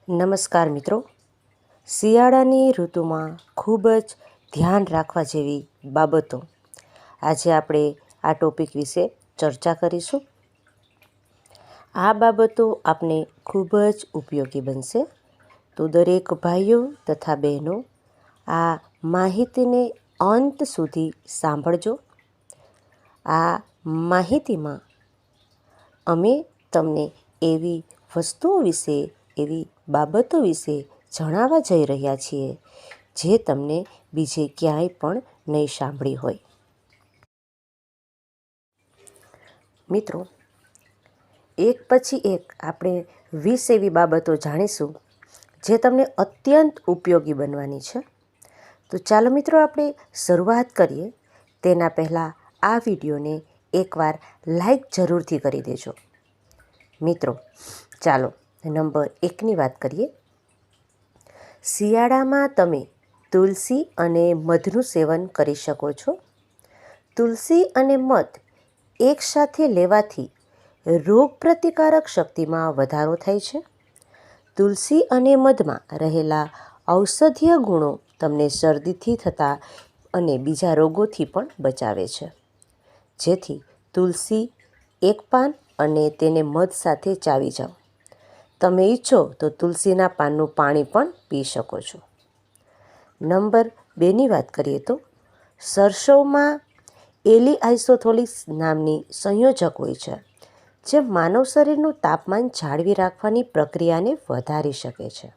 નમસ્કાર મિત્રો. શિયાળાની ઋતુમાં ખૂબ જ ધ્યાન રાખવા જેવી બાબતો આજે આપણે આ ટોપિક વિશે ચર્ચા કરીશું. આ બાબતો આપને ખૂબ જ ઉપયોગી બનશે, તો દરેક ભાઈઓ તથા બહેનો આ માહિતીને અંત સુધી સાંભળજો. આ માહિતીમાં અમે તમને એવી વસ્તુઓ વિશે, એવી બાબતો વિશે જણાવવા જઈ રહ્યા છીએ જે તમને બીજે ક્યાંય પણ નહીં સાંભળી હોય. મિત્રો, એક પછી એક આપણે 20 એવી બાબતો જાણીશું જે તમને અત્યંત ઉપયોગી બનવાની છે. તો ચાલો મિત્રો, આપણે શરૂઆત કરીએ. તેના પહેલાં આ વિડીયોને એકવાર લાઈક જરૂરથી કરી દેજો. મિત્રો, ચાલો નંબર 1ની વાત કરીએ. શિયાળામાં તમે તુલસી અને મધનું સેવન કરી શકો છો. તુલસી અને મધ એકસાથે લેવાથી રોગપ્રતિકારક શક્તિમાં વધારો થાય છે. તુલસી અને મધમાં રહેલા ઔષધીય ગુણો તમને શરદીથી થતા અને બીજા રોગોથી પણ બચાવે છે. જેથી તુલસી એક પાન અને તેને મધ સાથે ચાવી જાઓ. તમે ઈચ્છો તો તુલસીના પાનનું પાણી પણ પી શકો છો. નંબર 2ની વાત કરીએ તો સરસવમાં એલિઆઇસોથોલિસ નામની સંયોજક હોય છે, જે માનવ શરીરનું તાપમાન જાળવી રાખવાની પ્રક્રિયાને વધારી શકે છે.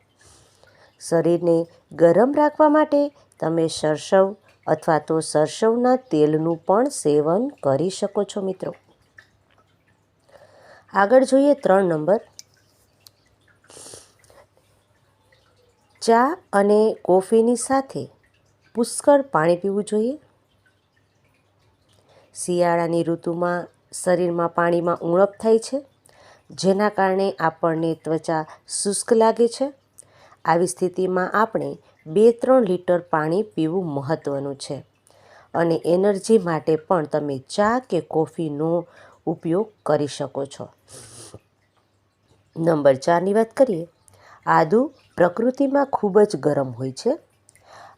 શરીરને ગરમ રાખવા માટે તમે સરસવ અથવા તો સરસવના તેલનું પણ સેવન કરી શકો છો. મિત્રો, આગળ જોઈએ 3 નંબર. ચા અને કોફીની સાથે પુષ્કળ પાણી પીવું જોઈએ. શિયાળાની ઋતુમાં શરીરમાં પાણીમાં ઉણપ થાય છે, જેના કારણે આપણને ત્વચા શુષ્ક લાગે છે. આવી સ્થિતિમાં આપણે 2-3 લીટર પાણી પીવું મહત્ત્વનું છે. અને એનર્જી માટે પણ તમે ચા કે કોફીનો ઉપયોગ કરી શકો છો. નંબર 4ની વાત કરીએ. આદુ પ્રકૃતિમાં ખૂબ જ ગરમ હોય છે.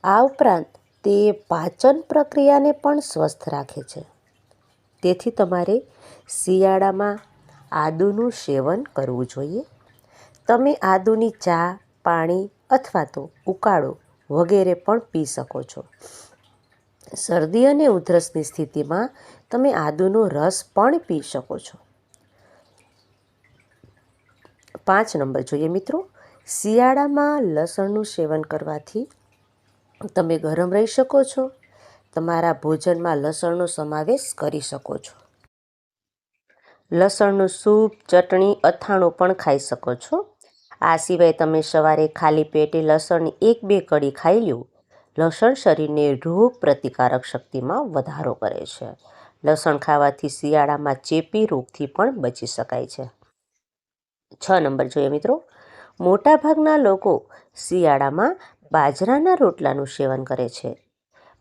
આ ઉપરાંત તે પાચન પ્રક્રિયાને પણ સ્વસ્થ રાખે છે. તેથી તમારે શિયાળામાં આદુનું સેવન કરવું જોઈએ. તમે આદુની ચા, પાણી અથવા તો ઉકાળો વગેરે પણ પી શકો છો. શરદી અને ઉધરસની સ્થિતિમાં તમે આદુનો રસ પણ પી શકો છો. 5 નંબર જોઈએ મિત્રો. શિયાળામાં લસણનું સેવન કરવાથી તમે ગરમ રહી શકો છો. તમારા ભોજનમાં લસણનો સમાવેશ કરી શકો છો. લસણનું સૂપ, ચટણી, અથાણું પણ ખાઈ શકો છો. આ સિવાય તમે સવારે ખાલી પેટે લસણની 1-2 કળી ખાઈ લો. લસણ શરીરને રોગ પ્રતિકારક શક્તિમાં વધારો કરે છે. લસણ ખાવાથી શિયાળામાં ચેપી રોગથી પણ બચી શકાય છે. 6 નંબર જોઈએ મિત્રો. મોટાભાગના લોકો શિયાળામાં બાજરાના રોટલાનું સેવન કરે છે.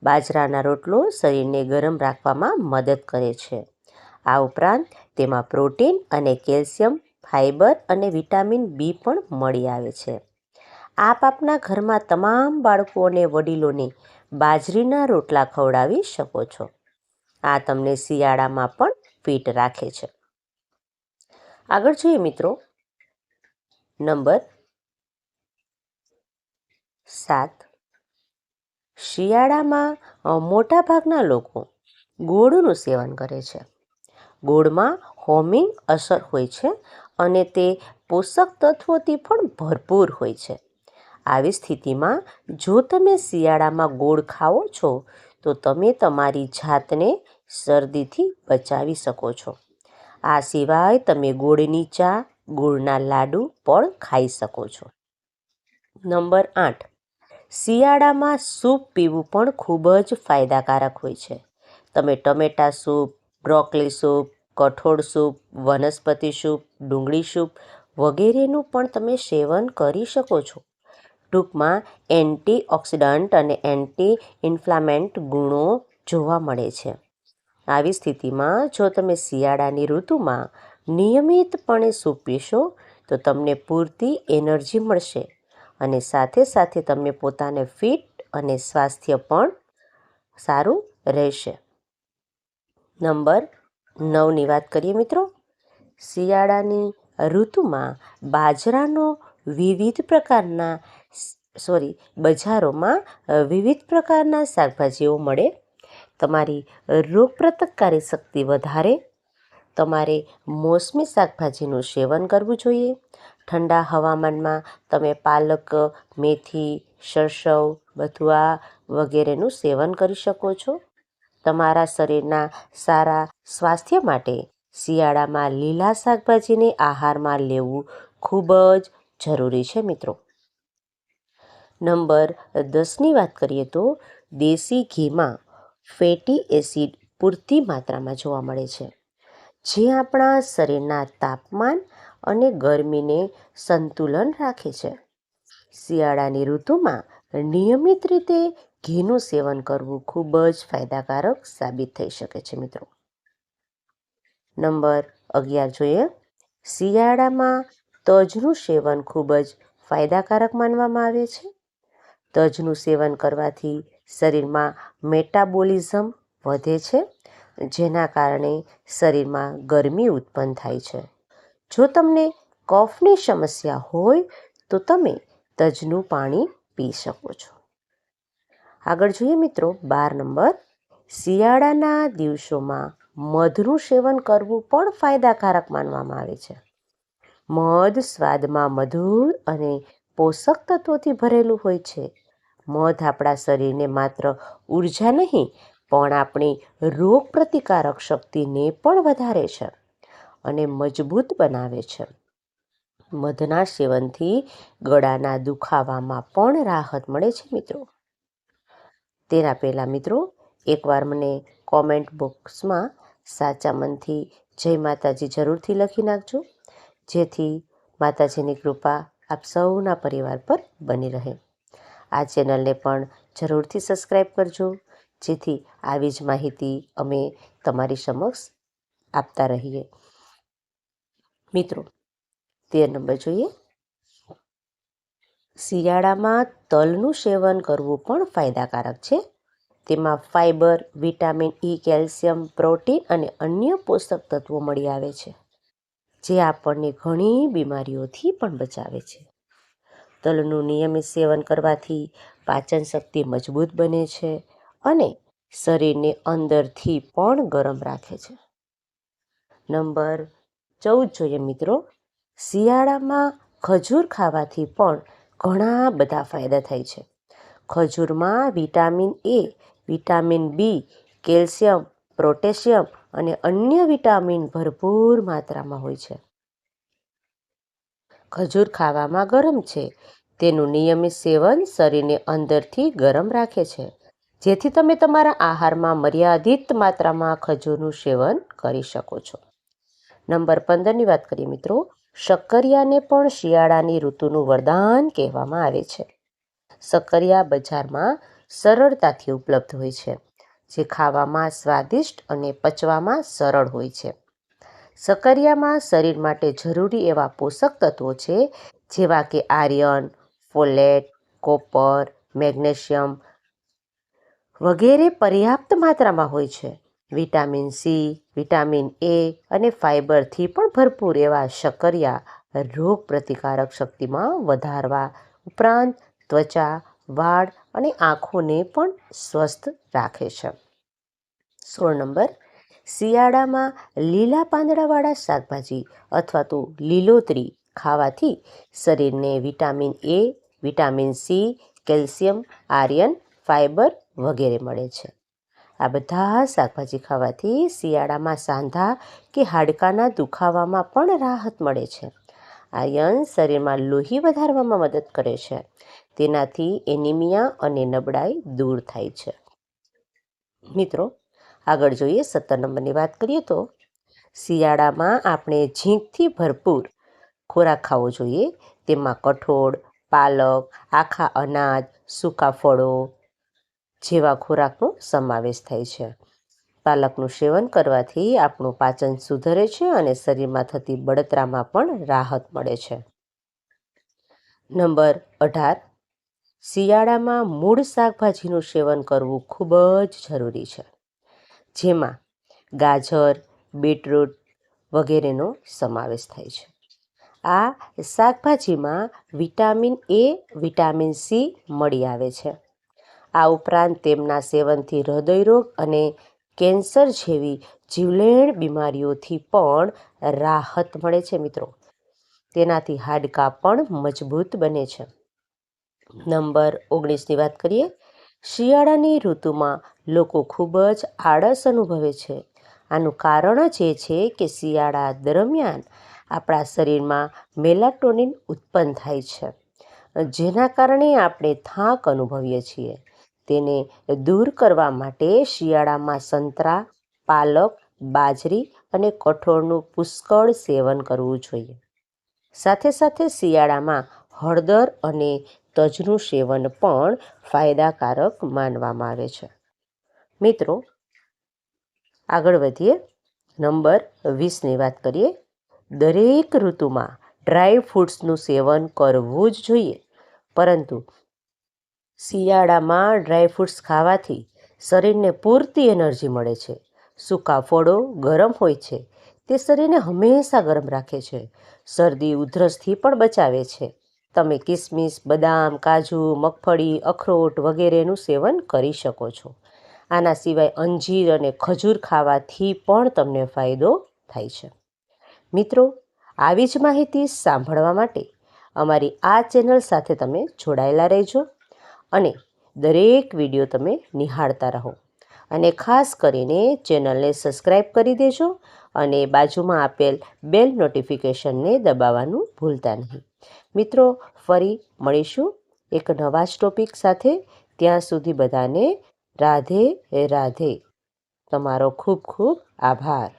બાજરાના રોટલો શરીરને ગરમ રાખવામાં મદદ કરે છે. આ ઉપરાંત તેમાં પ્રોટીન અને કેલ્શિયમ, ફાઇબર અને વિટામિન બી પણ મળી આવે છે. આપ આપના ઘરમાં તમામ બાળકો અને વડીલોને બાજરીના રોટલા ખવડાવી શકો છો. આ તમને શિયાળામાં પણ ફિટ રાખે છે. આગળ જોઈએ મિત્રો. નંબર 7. શિયાળામાં મોટાભાગના લોકો ગોળનું સેવન કરે છે. ગોળમાં હોમિંગ અસર હોય છે અને તે પોષક તત્વોથી પણ ભરપૂર હોય છે. આવી સ્થિતિમાં જો તમે શિયાળામાં ગોળ ખાઓ છો તો તમે તમારી જાતને શરદીથી બચાવી શકો છો. આ સિવાય તમે ગોળની ચા, ગોળના લાડુ પણ ખાઈ શકો છો. નંબર 8. શિયાળામાં સૂપ પીવું પણ ખૂબ જ ફાયદાકારક હોય છે. તમે ટમેટા સૂપ, બ્રોકોલી સૂપ, કઠોળ સૂપ, વનસ્પતિ સૂપ, ડુંગળી સૂપ વગેરેનું પણ તમે સેવન કરી શકો છો. ટૂંકમાં એન્ટીઓક્સિડન્ટ અને એન્ટી ઇન્ફ્લામેન્ટ ગુણો જોવા મળે છે. આવી સ્થિતિમાં જો તમે શિયાળાની ઋતુમાં નિયમિતપણે સૂપ પીશો તો તમને પૂરતી એનર્જી મળશે અને સાથે સાથે તમને પોતાને ફિટ અને સ્વાસ્થ્ય પણ સારું રહેશે. નંબર 9ની વાત કરીએ મિત્રો. શિયાળાની ઋતુમાં બજારોમાં વિવિધ પ્રકારના શાકભાજીઓ મળે. તમારી રોગપ્રતિકારક શક્તિ વધારે. તમારે મોસમી શાકભાજીનું સેવન કરવું જોઈએ. ઠંડા હવામાનમાં તમે પાલક, મેથી, સરસવ, બથુઆ વગેરેનું સેવન કરી શકો છો. તમારા શરીરના સારા સ્વાસ્થ્ય માટે શિયાળામાં લીલા શાકભાજીને આહારમાં લેવું ખૂબ જ જરૂરી છે મિત્રો. નંબર 10ની વાત કરીએ તો દેશી ઘીમાં ફેટી એસિડ પૂરતી માત્રામાં જોવા મળે છે, જે આપણા શરીરના તાપમાન અને ગરમીને સંતુલન રાખે છે. શિયાળાની ઋતુમાં નિયમિત રીતે ઘીનું સેવન કરવું ખૂબ જ ફાયદાકારક સાબિત થઈ શકે છે મિત્રો. નંબર 11 જોઈએ. શિયાળામાં તજનું સેવન ખૂબ જ ફાયદાકારક માનવામાં આવે છે. તજનું સેવન કરવાથી શરીરમાં મેટાબોલિઝમ વધે છે, જેના કારણે શરીરમાં ગરમી ઉત્પન્ન થાય છે. જો તમને કફની સમસ્યા હોય તો તમે તજનું પાણી પી શકો છો. આગળ જોઈએ મિત્રો 12 નંબર. શિયાળાના દિવસોમાં મધનું સેવન કરવું પણ ફાયદાકારક માનવામાં આવે છે. મધ સ્વાદમાં મધુર અને પોષક તત્વોથી ભરેલું હોય છે. મધ આપણા શરીરને માત્ર ઉર્જા નહીં પણ આપણી રોગપ્રતિકારક શક્તિને પણ વધારે છે અને મજબૂત બનાવે છે. મધના સેવનથી ગળાના દુખાવામાં પણ રાહત મળે છે મિત્રો. તેના પહેલાં મિત્રો એકવાર મને કોમેન્ટ બોક્સમાં સાચા મનથી જય માતાજી જરૂરથી લખી નાખજો, જેથી માતાજીની કૃપા આપ સૌના પરિવાર પર બની રહે. આ ચેનલને પણ જરૂરથી સબસ્ક્રાઈબ કરજો, જેથી આવી જ માહિતી અમે તમારી સમક્ષ આપતા રહીએ. મિત્રો 13 નંબર જોઈએ. શિયાળામાં તલનું સેવન કરવું પણ ફાયદાકારક છે. તેમાં fibre, vitamin E, calcium, protein અને અન્ય પોષક તત્વો મળી આવે છે, જે આપણને ઘણી બીમારીઓથી પણ બચાવે છે. તલનું નિયમિત સેવન કરવાથી પાચન શક્તિ મજબૂત બને છે અને શરીરને અંદરથી પણ ગરમ રાખે છે. નંબર 14 જોઈએ મિત્રો. શિયાળામાં ખજૂર ખાવાથી પણ ઘણા બધા ફાયદા થાય છે. ખજૂરમાં vitamin A, vitamin B, calcium, potassium અને અન્ય વિટામિન ભરપૂર માત્રામાં હોય છે. ખજૂર ખાવામાં ગરમ છે. તેનું નિયમિત સેવન શરીરને અંદરથી ગરમ રાખે છે, જેથી તમે તમારા આહારમાં મર્યાદિત માત્રામાં ખજૂરનું સેવન કરી શકો છો. નંબર 15ની વાત કરીએ મિત્રો. શક્કરિયાને પણ શિયાળાની ઋતુનું વરદાન કહેવામાં આવે છે. શક્કરિયા બજારમાં સરળતાથી ઉપલબ્ધ હોય છે, જે ખાવામાં સ્વાદિષ્ટ અને પચવામાં સરળ હોય છે. શક્કરિયામાં શરીર માટે જરૂરી એવા પોષક તત્વો છે, જેવા કે આયર્ન, ફોલેટ, કોપર, મેગ્નેશિયમ વગેરે પર્યાપ્ત માત્રામાં હોય છે. વિટામિન C, વિટામિન A અને ફાઇબરથી પણ ભરપૂર એવા શક્કરિયા રોગ પ્રતિકારક શક્તિમાં વધારવા ઉપરાંત ત્વચા, વાળ અને આંખોને પણ સ્વસ્થ રાખે છે. 16 નંબર. શિયાળામાં લીલા પાંદડાવાળા શાકભાજી અથવા તો લીલોતરી ખાવાથી શરીરને vitamin A, vitamin C, calcium, iron, fibre વગેરે મળે છે. આ બધા શાકભાજી ખાવાથી શિયાળામાં સાંધા કે હાડકાના દુખાવામાં પણ રાહત મળે છે. આયર્ન શરીરમાં લોહી વધારવામાં મદદ કરે છે. તેનાથી એનિમિયા અને નબળાઈ દૂર થાય છે. મિત્રો આગળ જોઈએ 17 નંબરની વાત કરીએ તો શિયાળામાં આપણે ઝીંકથી ભરપૂર ખોરાક ખાવો જોઈએ. તેમાં કઠોળ, પાલક, આખા અનાજ, સૂકા ફળો જેવા ખોરાકનો સમાવેશ થાય છે. પાલકનું સેવન કરવાથી આપણું પાચન સુધરે છે અને શરીરમાં થતી બળતરામાં પણ રાહત મળે છે. નંબર 18, શિયાળામાં મૂળ શાકભાજીનું સેવન કરવું ખૂબ જ જરૂરી છે, જેમાં ગાજર, બીટરૂટ વગેરેનો સમાવેશ થાય છે. આ શાકભાજીમાં વિટામિન એ, વિટામિન સી મળી આવે છે. આ ઉપરાંત તેમના સેવનથી હૃદયરોગ અને કેન્સર જેવી જીવલેણ બીમારીઓથી પણ રાહત મળે છે મિત્રો. તેનાથી હાડકાં પણ મજબૂત બને છે. નંબર 19ની વાત કરીએ. શિયાળાની ઋતુમાં લોકો ખૂબ જ આળસ અનુભવે છે. આનું કારણ જ એ છે કે શિયાળા દરમિયાન આપણા શરીરમાં મેલાટોનિન ઉત્પન્ન થાય છે, જેના કારણે આપણે થાક અનુભવીએ છીએ. તેને દૂર કરવા માટે શિયાળામાં સંતરા, પાલક, બાજરી અને કઠોળનું પુષ્કળ સેવન કરવું જોઈએ. સાથે સાથે શિયાળામાં હળદર અને તજનું સેવન પણ ફાયદાકારક માનવામાં આવે છે. મિત્રો, આગળ વધીએ. નંબર 20ની વાત કરીએ. દરેક ઋતુમાં ડ્રાય ફ્રૂટ્સનું સેવન કરવું જ જોઈએ, પરંતુ શિયાળામાં ડ્રાય ફ્રૂટ્સ ખાવાથી શરીરને પૂરતી એનર્જી મળે છે. સૂકા ફળો ગરમ હોય છે, તે શરીરને હંમેશા ગરમ રાખે છે. શરદી ઉધરસથી પણ બચાવે છે. તમે કિસમિસ, બદામ, કાજુ, મગફળી, અખરોટ વગેરેનું સેવન કરી શકો છો. આના સિવાય અંજીર અને ખજૂર ખાવાથી પણ તમને ફાયદો થાય છે. મિત્રો, આવી જ માહિતી સાંભળવા માટે અમારી આ ચેનલ સાથે તમે જોડાયેલા રહેજો અને દરેક વિડીયો તમે નિહાળતા રહો. અને ખાસ કરીને ચેનલને સબસ્ક્રાઈબ કરી દેજો અને બાજુમાં આપેલ બેલ નોટિફિકેશનને દબાવવાનું ભૂલતા નહીં. મિત્રો, ફરી મળીશું એક નવા જ ટોપિક સાથે. ત્યાં સુધી બધાને રાધે રાધે. તમારો ખૂબ ખૂબ આભાર.